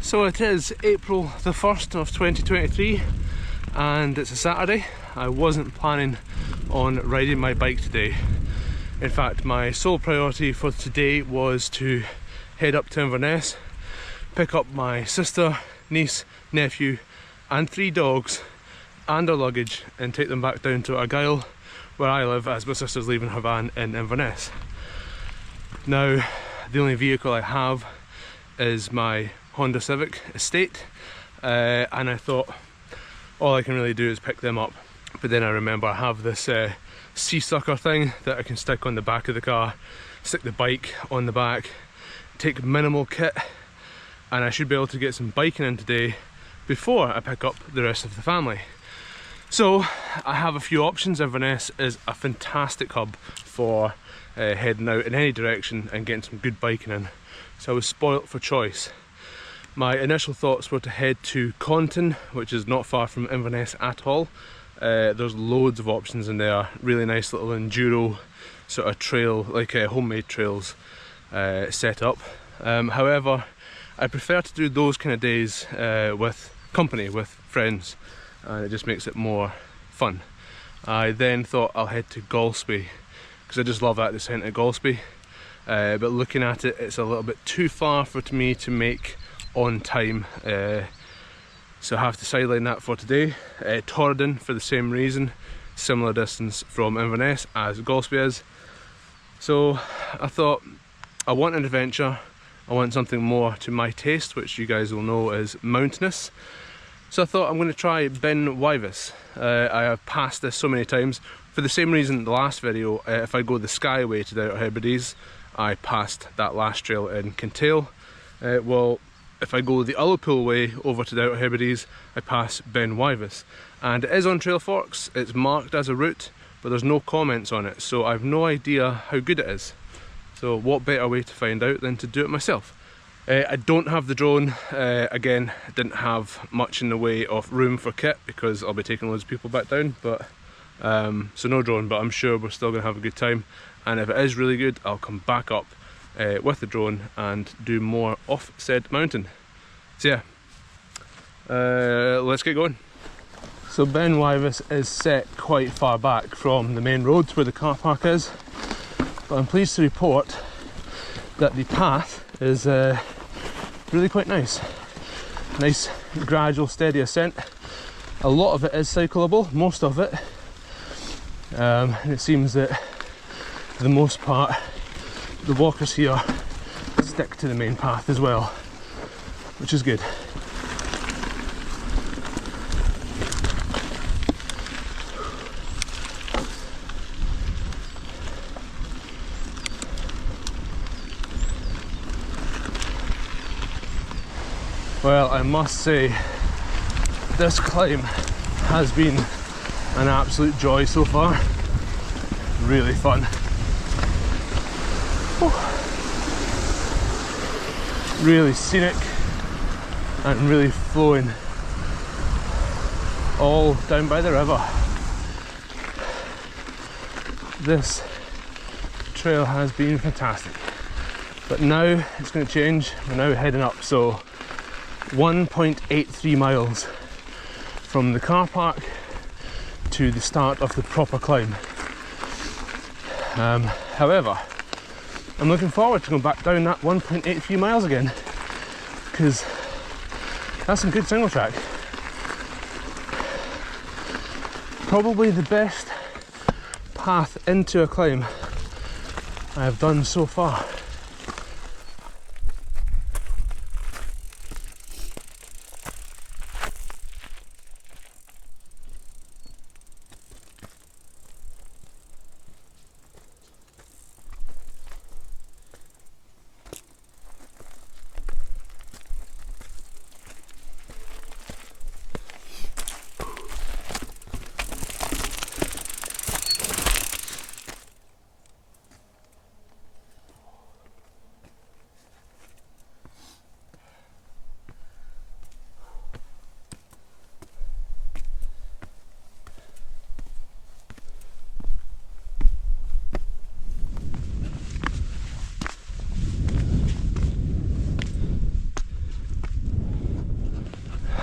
So it is April the 1st of 2023 and it's a Saturday. I wasn't planning on riding my bike today. In fact, my sole priority for today was to head up to Inverness, pick up my sister, niece, nephew and 3 dogs and our luggage and take them back down to Argyll where I live, as my sister's leaving her van in Inverness. Now, the only vehicle I have is my Honda Civic Estate, and I thought all I can really do is pick them up. But then I remember I have this sea sucker thing that I can stick on the back of the car, stick the bike on the back, take minimal kit, and I should be able to get some biking in today before I pick up the rest of the family. So I have a few options. Inverness is a fantastic hub for heading out in any direction and getting some good biking in. So I was spoilt for choice. My initial thoughts were to head to Conton, which is not far from Inverness at all. There's loads of options in there, really nice little enduro sort of trail, like homemade trails set up. However, I prefer to do those kind of days with company, with friends, and it just makes it more fun. I then thought I'll head to Golspie, because I just love that descent at Golspie. But looking at it, it's a little bit too far for me to make on time, so I have to sideline that for today. Torridon for the same reason, similar distance from Inverness as Golspie is. So I thought, I want an adventure, I want something more to my taste, which you guys will know is mountainous. So I thought I'm going to try Ben Wyvis. I have passed this so many times. For the same reason the last video, if I go the Skyway to the Outer Hebrides, I passed that last trail in Kintail. Well, if I go the Ullapool way over to the Outer Hebrides, I pass Ben Wyvis. And it is on Trail Forks, it's marked as a route, but there's no comments on it, so I've no idea how good it is. So what better way to find out than to do it myself? I don't have the drone. Again, I didn't have much in the way of room for kit because I'll be taking loads of people back down, but so no drone, but I'm sure we're still going to have a good time. And if it is really good, I'll come back up with the drone and do more off said mountain. So yeah, let's get going. So Ben Wyvis is set quite far back from the main road where the car park is, but I'm pleased to report that the path is really quite nice. Nice gradual steady ascent. A lot of it is cyclable, most of it, and it seems that for the most part the walkers here stick to the main path as well, which is good. Well, I must say this climb has been an absolute joy so far. Really fun. Really scenic and really flowing, all down by the river. This trail has been fantastic, but now it's going to change. We're now heading up, so 1.83 miles from the car park to the start of the proper climb. However, I'm looking forward to going back down that 1.83 miles again, because that's some good single track. Probably the best path into a climb I have done so far.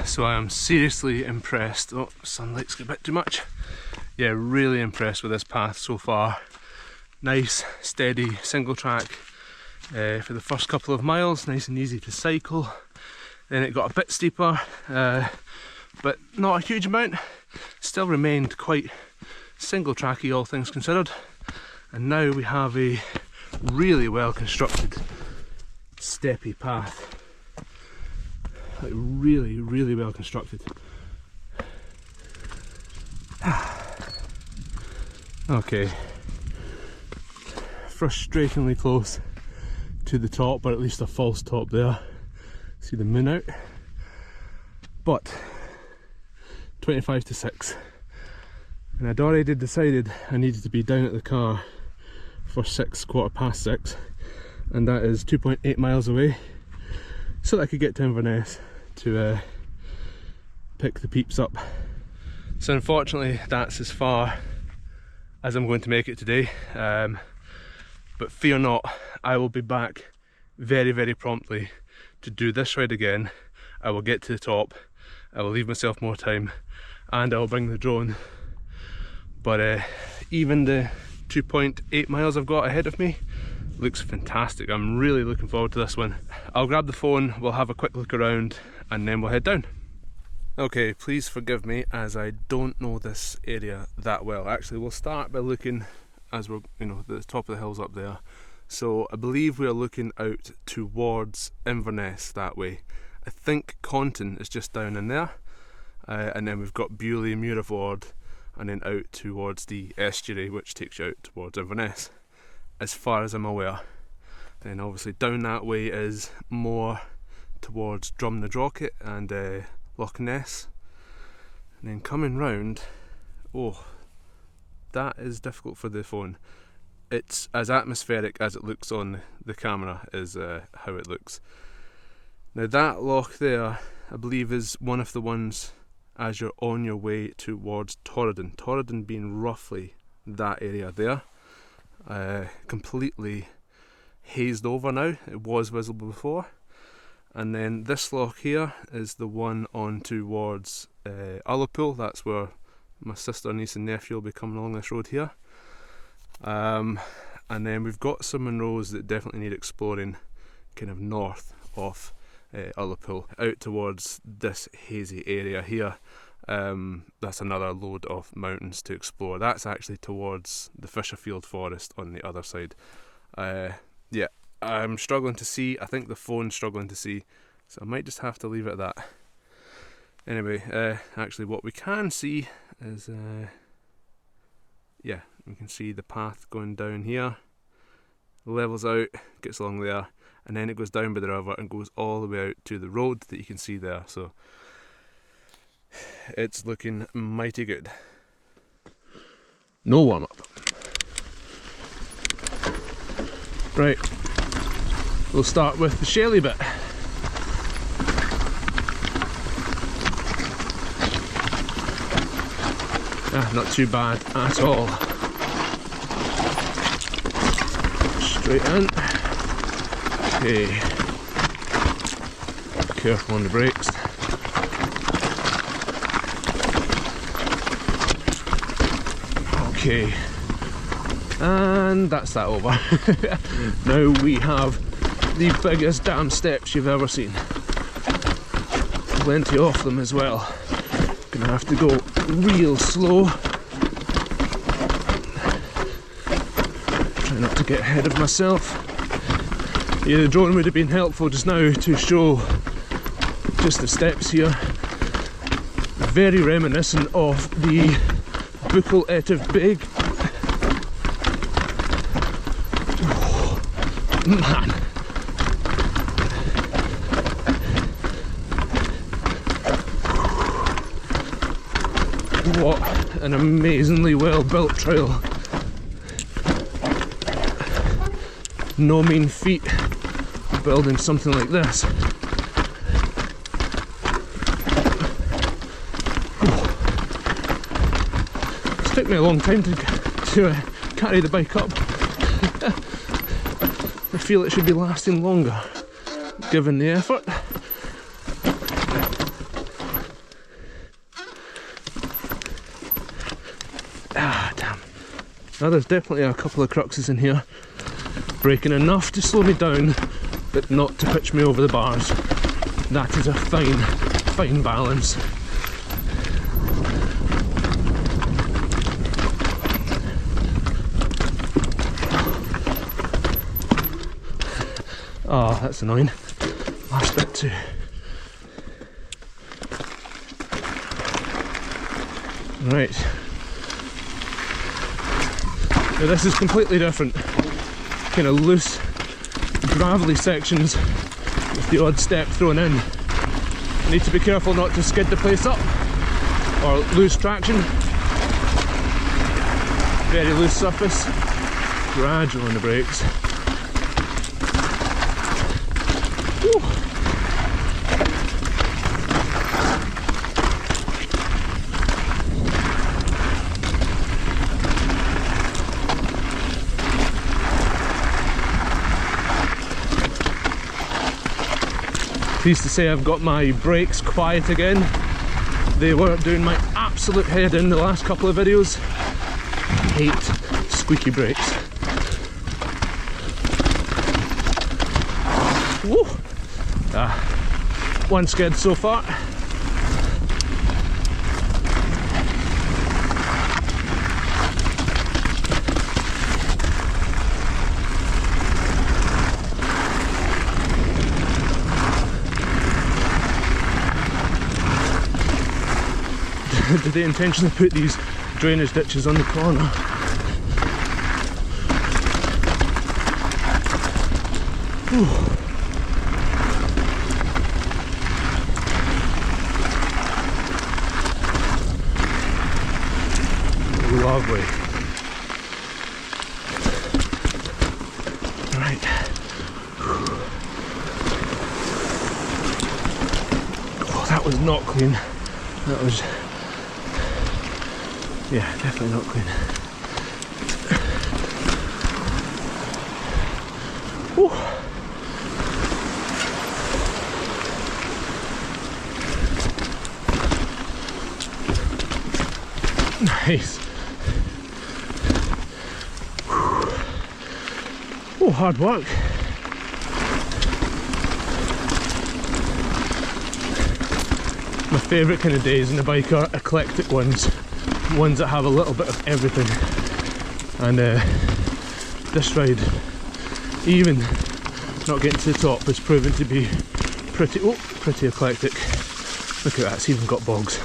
So I am seriously impressed. Oh, sunlight's a bit too much. Yeah, really impressed with this path so far. Nice, steady, single track for the first couple of miles, nice and easy to cycle. Then it got a bit steeper, but not a huge amount. Still remained quite single tracky, all things considered. And now we have a really well constructed steppy path. Like really, really well constructed. Okay, frustratingly close to the top, but at least a false top there. See the moon out. But 25 to 6. And I'd already decided I needed to be down at the car for 6, quarter past 6. And that is 2.8 miles away. So that I could get to Inverness to pick the peeps up. So unfortunately that's as far as I'm going to make it today. But fear not, I will be back very, very promptly to do this ride again. I will get to the top, I will leave myself more time, and I will bring the drone. But even the 2.8 miles I've got ahead of me looks fantastic. I'm really looking forward to this one. I'll grab the phone, we'll have a quick look around, and then we'll head down. Okay, please forgive me as I don't know this area that well. Actually, we'll start by looking as we're, the top of the hills up there. So I believe we are looking out towards Inverness that way. I think Conton is just down in there, and then we've got Bewley, Muirvord, and then out towards the estuary, which takes you out towards Inverness, as far as I'm aware. Then obviously down that way is more towards Drumnadrochit and Loch Ness, and then coming round, oh, that is difficult for the phone. It's as atmospheric as it looks on the camera is how it looks. Now that loch there, I believe, is one of the ones as you're on your way towards Torridon. Torridon being roughly that area there. Completely hazed over now, it was visible before. And then this loch here is the one on towards Ullapool. That's where my sister, niece and nephew will be coming along this road here. And then we've got some Munros that definitely need exploring kind of north of Ullapool, out towards this hazy area here. That's another load of mountains to explore. That's actually towards the Fisherfield Forest on the other side. Yeah, I'm struggling to see. I think the phone's struggling to see, so I might just have to leave it at that. Anyway, actually what we can see is, yeah, we can see the path going down here, levels out, gets along there, and then it goes down by the river and goes all the way out to the road that you can see there. So it's looking mighty good. No warm up. Right, we'll start with the shelly bit. Not too bad at all. Straight in. Okay. Careful on the brakes. Okay. And that's that over. Now we have the biggest damn steps you've ever seen. Plenty of them as well. Gonna have to go real slow. Try not to get ahead of myself. Yeah, the drone would have been helpful just now to show just the steps here. Very reminiscent of the Buchel Etive Big. Oh, man. What an amazingly well built trail. No mean feat building something like this. It's took me a long time to carry the bike up. I feel it should be lasting longer given the effort. Now there's definitely a couple of cruxes in here. Braking enough to slow me down, but not to pitch me over the bars. That is a fine, fine balance. Oh, that's annoying. Last bit too. Right. Now this is completely different. Kind of loose, gravelly sections with the odd step thrown in. I need to be careful not to skid the place up or lose traction. Very loose surface. Gradual on the brakes. Woo. Pleased to say I've got my brakes quiet again. They weren't doing my absolute head in the last couple of videos. I hate squeaky brakes. Woo! One skid so far. Did they intentionally put these drainage ditches on the corner? Whew. Lovely. Right. Oh, that was not clean. That was... yeah, definitely not clean. Whew. Nice. Oh, hard work. My favourite kind of days in the bike are eclectic ones. Ones that have a little bit of everything. And this ride, even not getting to the top, has proven to be pretty eclectic. Look at that, it's even got bogs.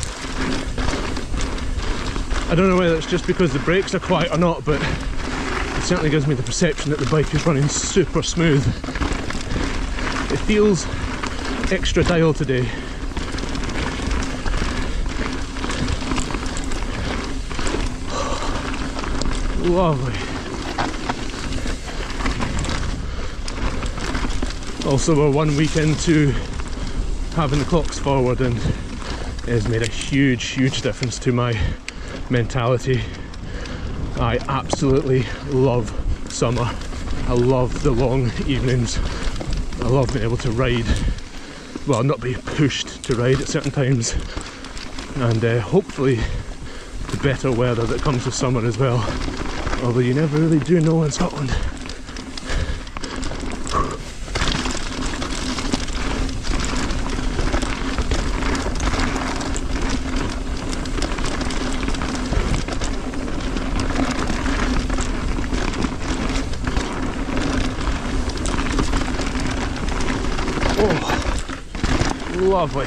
I don't know whether it's just because the brakes are quiet or not, but it certainly gives me the perception that the bike is running super smooth. It feels extra dial today. Lovely. Also, we're 1 week into having the clocks forward, and it has made a huge difference to my mentality. I absolutely love summer. I love the long evenings. I love being able to ride, well, not be pushed to ride at certain times, and hopefully the better weather that comes with summer as well. Although you never really do know in Scotland. Oh, lovely.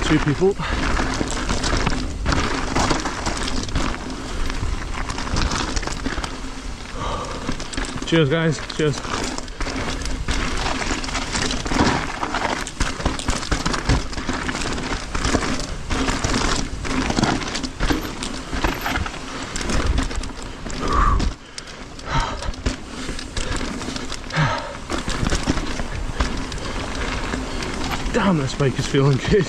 Two people. Cheers guys, cheers. Damn, this bike is feeling good.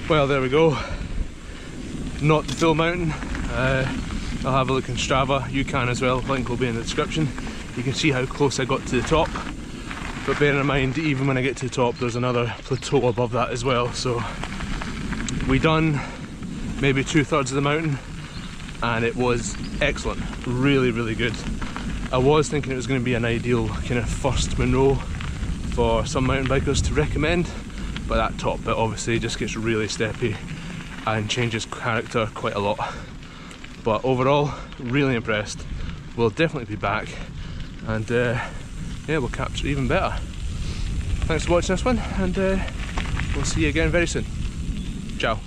Well, there we go. Not the full mountain. I'll have a look in Strava. You can as well. Link will be in the description. You can see how close I got to the top. But bear in mind, even when I get to the top, there's another plateau above that as well. So we done maybe 2/3 of the mountain, and it was excellent. Really, really good. I was thinking it was going to be an ideal kind of first Monroe for some mountain bikers to recommend, but that top bit obviously just gets really steppy and changes character quite a lot. But overall, really impressed. We'll definitely be back, and yeah, we'll capture even better. Thanks for watching this one, and we'll see you again very soon. Ciao.